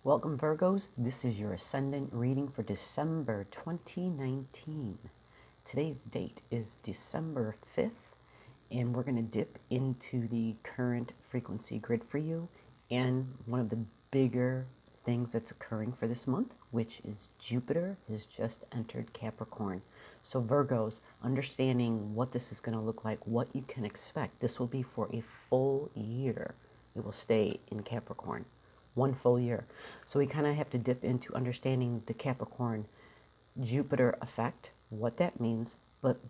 Welcome, Virgos. This is your Ascendant reading for December 2019. Today's date is December 5th, and we're going to dip into the current frequency grid for you and one of the bigger things that's occurring for this month, which is Jupiter has just entered Capricorn. So Virgos, understanding what this is going to look like, what you can expect. This will be for a full year. It will stay in Capricorn. One full year. So we kind of have to dip into understanding the Capricorn Jupiter effect, what that means, but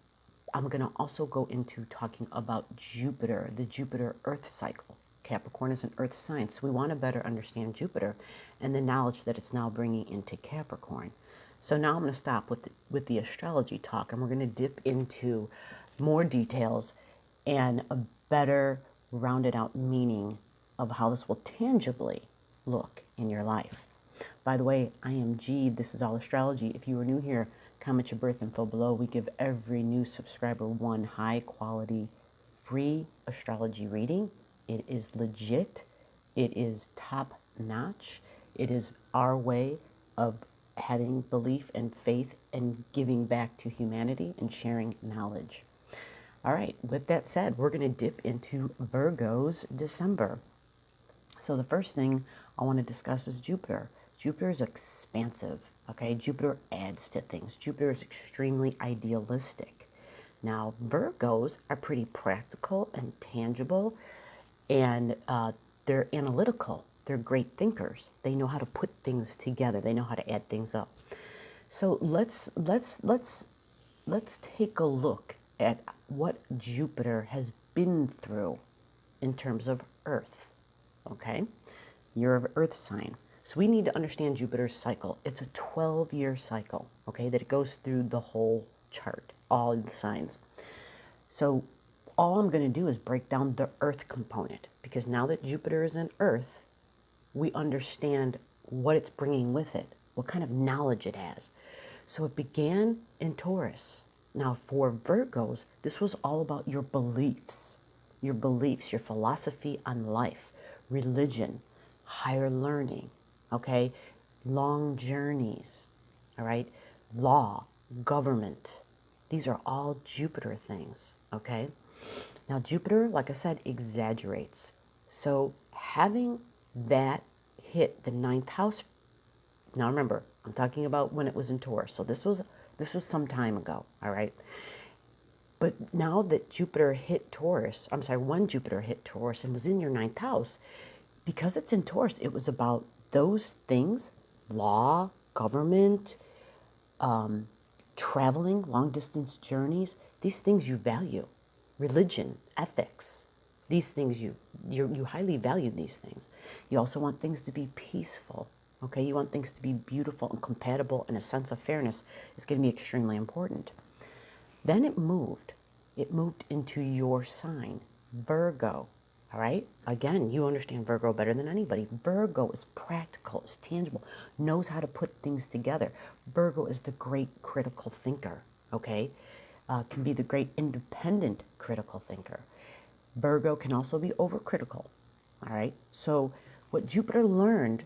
I'm going to also go into talking about Jupiter, the Jupiter Earth cycle. Capricorn is an Earth sign, so we want to better understand Jupiter and the knowledge that it's now bringing into Capricorn. So now I'm going to stop with the astrology talk, and we're going to dip into more details and a better rounded out meaning of how this will tangibly look in your life. By the way, I am G. This is All Astrology. If you are new here, comment your birth info below. We give every new subscriber one high quality free astrology reading. It is legit. It is top notch. It is our way of having belief and faith and giving back to humanity and sharing knowledge. All right, with that said, we're going to dip into Virgo's December. So the first thing I want to discuss is Jupiter. Jupiter is expansive, okay? Jupiter adds to things. Jupiter is extremely idealistic. Now, Virgos are pretty practical and tangible, and they're analytical. They're great thinkers. They know how to put things together. They know how to add things up. So let's take a look at what Jupiter has been through in terms of Earth. Okay, you're an Earth sign. So we need to understand Jupiter's cycle. It's a 12-year cycle, okay, that it goes through the whole chart, all the signs. So all I'm going to do is break down the Earth component, because now that Jupiter is in Earth, we understand what it's bringing with it, what kind of knowledge it has. So it began in Taurus. Now for Virgos, this was all about your beliefs, your philosophy on life, religion, higher learning, okay, long journeys, all right, law, government. These are all Jupiter things, okay? Now, Jupiter, like I said, exaggerates. So having that hit the ninth house, now remember, I'm talking about when it was in Taurus. So this was some time ago, all right? But now that Jupiter hit Taurus, I'm sorry, when Jupiter hit Taurus and was in your ninth house, because it's in Taurus, it was about those things, law, government, traveling, long distance journeys, these things you value, religion, ethics, these things you highly value these things. You also want things to be peaceful, okay? You want things to be beautiful and compatible, and a sense of fairness is going to be extremely important. Then it moved into your sign, Virgo, all right? Again, you understand Virgo better than anybody. Virgo is practical, is tangible, knows how to put things together. Virgo is the great critical thinker, okay? Can be the great independent critical thinker. Virgo can also be overcritical, all right? So what Jupiter learned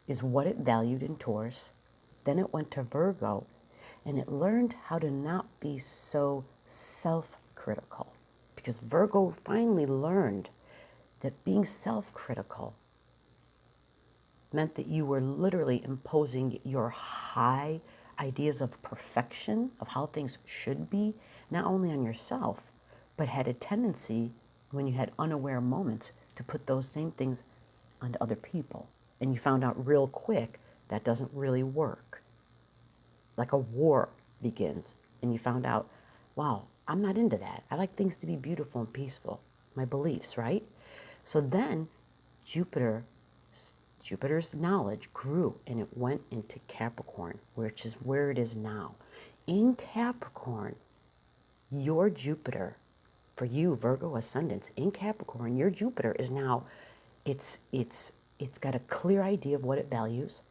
is what it valued in Taurus. Then it went to Virgo, and it learned how to not be so self-critical, because Virgo finally learned that being self-critical meant that you were literally imposing your high ideas of perfection, of how things should be, not only on yourself, but had a tendency, when you had unaware moments, to put those same things onto other people. And you found out real quick that doesn't really work. Like a war begins, and you found out, wow, I'm not into that. I like things to be beautiful and peaceful. My beliefs, right? So then Jupiter's knowledge grew, and it went into Capricorn, which is where it is now. In Capricorn, your Jupiter, for you Virgo ascendants, in Capricorn, your Jupiter is now, it's got a clear idea of what it values,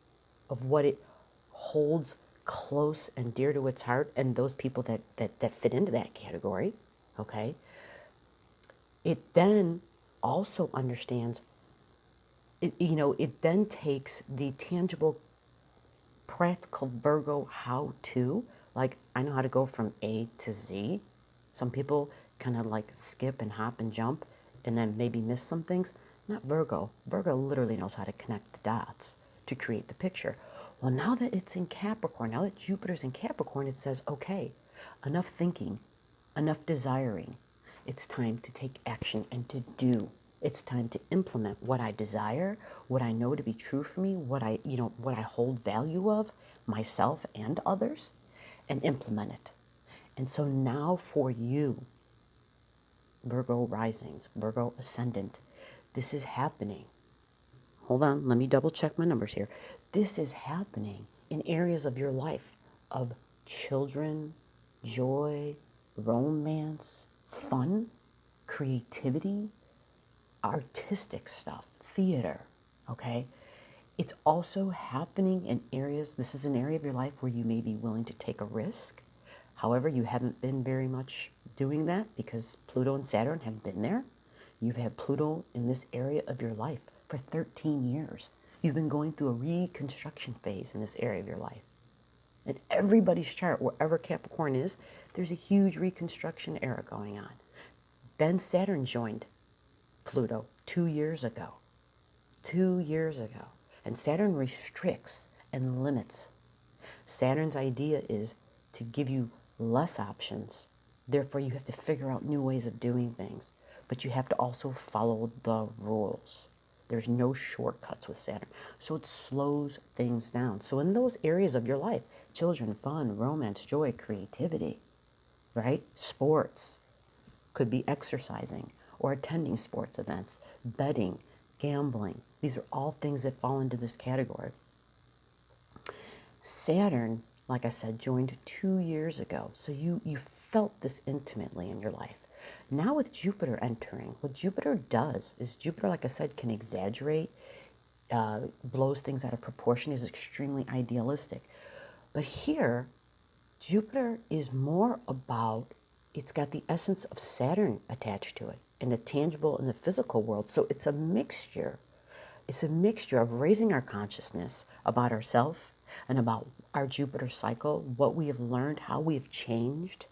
of what it holds close and dear to its heart, and those people that fit into that category, okay? It then also understands it then takes the tangible, practical Virgo how-to. Like, I know how to go from A to Z. Some people kind of like skip and hop and jump and then maybe miss some things. Not Virgo. Virgo literally knows how to connect the dots to create the picture. Well, now that it's in Capricorn, now that Jupiter's in Capricorn, it says, okay, enough thinking, enough desiring. It's time to take action and to do. It's time to implement what I desire, what I know to be true for me, what I hold value of myself and others, and implement it. And so now for you, Virgo risings, Virgo ascendant, this is happening. Hold on, let me double check my numbers here. This is happening in areas of your life of children, joy, romance, fun, creativity, artistic stuff, theater, okay? It's also happening in areas, this is an area of your life where you may be willing to take a risk. However, you haven't been very much doing that because Pluto and Saturn have been there. You've had Pluto in this area of your life for 13 years. You've been going through a reconstruction phase in this area of your life. In everybody's chart, wherever Capricorn is, there's a huge reconstruction era going on. Then Saturn joined Pluto 2 years ago. 2 years ago. And Saturn restricts and limits. Saturn's idea is to give you less options. Therefore, you have to figure out new ways of doing things. But you have to also follow the rules. There's no shortcuts with Saturn. So it slows things down. So in those areas of your life, children, fun, romance, joy, creativity, right? Sports, could be exercising or attending sports events, betting, gambling. These are all things that fall into this category. Saturn, like I said, joined 2 years ago. So you felt this intimately in your life. Now with Jupiter entering, what Jupiter does is Jupiter, like I said, can exaggerate, blows things out of proportion, is extremely idealistic. But here, Jupiter is more about, it's got the essence of Saturn attached to it, in the tangible and the physical world. So it's a mixture. It's a mixture of raising our consciousness about ourselves and about our Jupiter cycle, what we have learned, how we've changed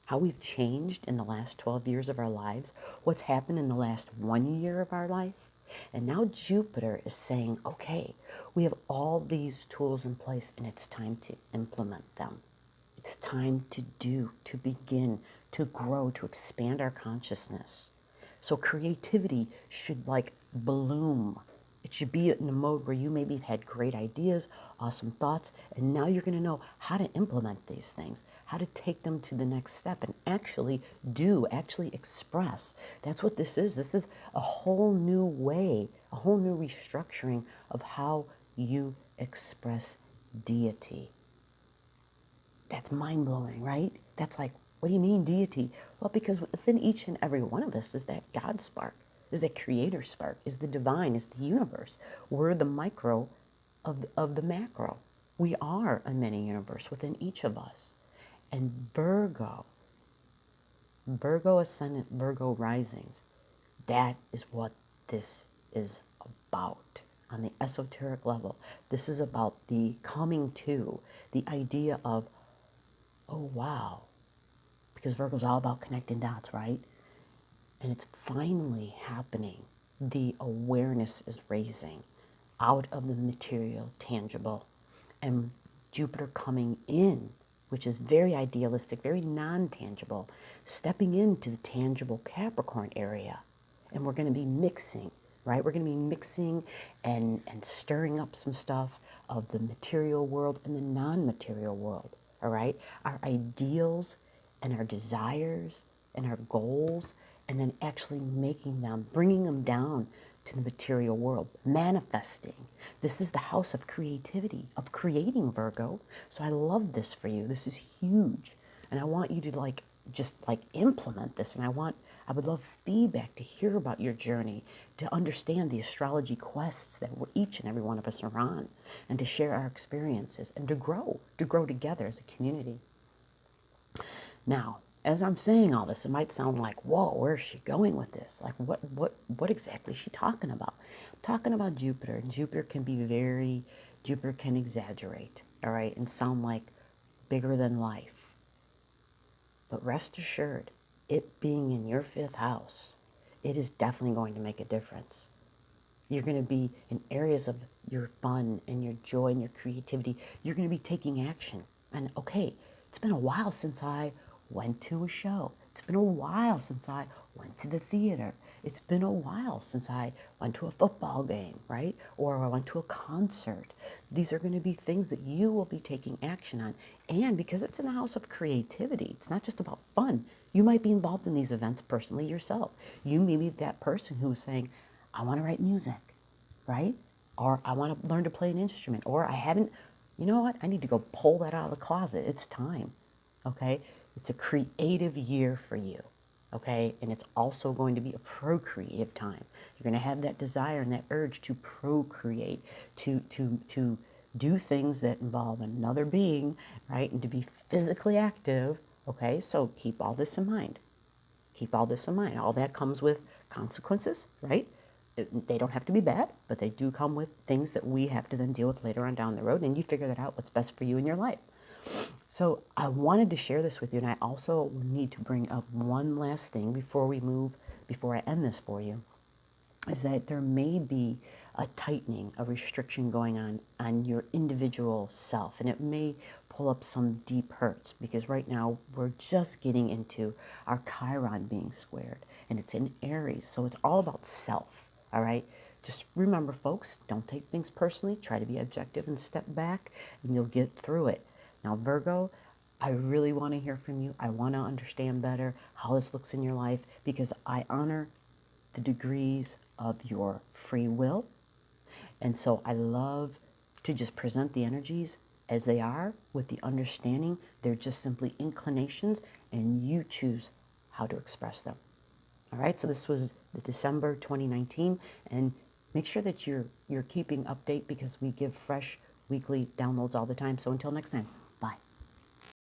in the last 12 years of our lives, what's happened in the last 1 year of our life. And now Jupiter is saying, okay, we have all these tools in place and it's time to implement them. It's time to do, to begin, to grow, to expand our consciousness. So creativity should like bloom. It should be in a mode where you maybe have had great ideas, awesome thoughts, and now you're going to know how to implement these things, how to take them to the next step and actually do, actually express. That's what this is. This is a whole new way, a whole new restructuring of how you express deity. That's mind-blowing, right? That's like, what do you mean deity? Well, because within each and every one of us is that God spark, is that creator spark, is the divine, is the universe. We're the micro of the macro. We are a mini universe within each of us. And Virgo ascendant, Virgo risings, that is what this is about on the esoteric level. This is about the coming to, the idea of, oh wow, because Virgo's all about connecting dots, right? And it's finally happening. The awareness is raising out of the material, tangible, and Jupiter coming in, which is very idealistic, very non-tangible, stepping into the tangible Capricorn area. And we're going to be mixing, right? We're going to be mixing and stirring up some stuff of the material world and the non-material world, all right? Our ideals and our desires and our goals, and then actually making them, bringing them down to the material world, manifesting. This is the house of creativity, of creating, Virgo. So I love this for you. This is huge. And I want you to just implement this. And I would love feedback to hear about your journey, to understand the astrology quests that each and every one of us are on, and to share our experiences and to grow together as a community. Now, as I'm saying all this, it might sound like, whoa, where's she going with this? Like, what exactly is she talking about? I'm talking about Jupiter, and Jupiter can exaggerate, all right, and sound like bigger than life. But rest assured, it being in your fifth house, it is definitely going to make a difference. You're going to be in areas of your fun and your joy and your creativity. You're going to be taking action. And okay, it's been a while since I went to a show. It's been a while since I went to the theater. It's been a while since I went to a football game, right? Or I went to a concert. These are going to be things that you will be taking action on. And because it's in a house of creativity, it's not just about fun. You might be involved in these events personally yourself. You may be that person who is saying, I want to write music, right? Or I want to learn to play an instrument. Or I haven't, you know what? I need to go pull that out of the closet. It's time, okay? It's a creative year for you, okay? And it's also going to be a procreative time. You're going to have that desire and that urge to procreate, to do things that involve another being, right? And to be physically active, okay? So keep all this in mind. Keep all this in mind. All that comes with consequences, right? They don't have to be bad, but they do come with things that we have to then deal with later on down the road, and you figure that out, what's best for you in your life. So I wanted to share this with you, and I also need to bring up one last thing before I end this for you, is that there may be a tightening, a restriction going on your individual self, and it may pull up some deep hurts, because right now we're just getting into our Chiron being squared, and it's in Aries, so it's all about self, all right? Just remember, folks, don't take things personally. Try to be objective and step back, and you'll get through it. Now, Virgo, I really want to hear from you. I want to understand better how this looks in your life, because I honor the degrees of your free will. And so I love to just present the energies as they are, with the understanding they're just simply inclinations, and you choose how to express them. All right, so this was the December 2019, and make sure that you're keeping update, because we give fresh weekly downloads all the time. So until next time, bye.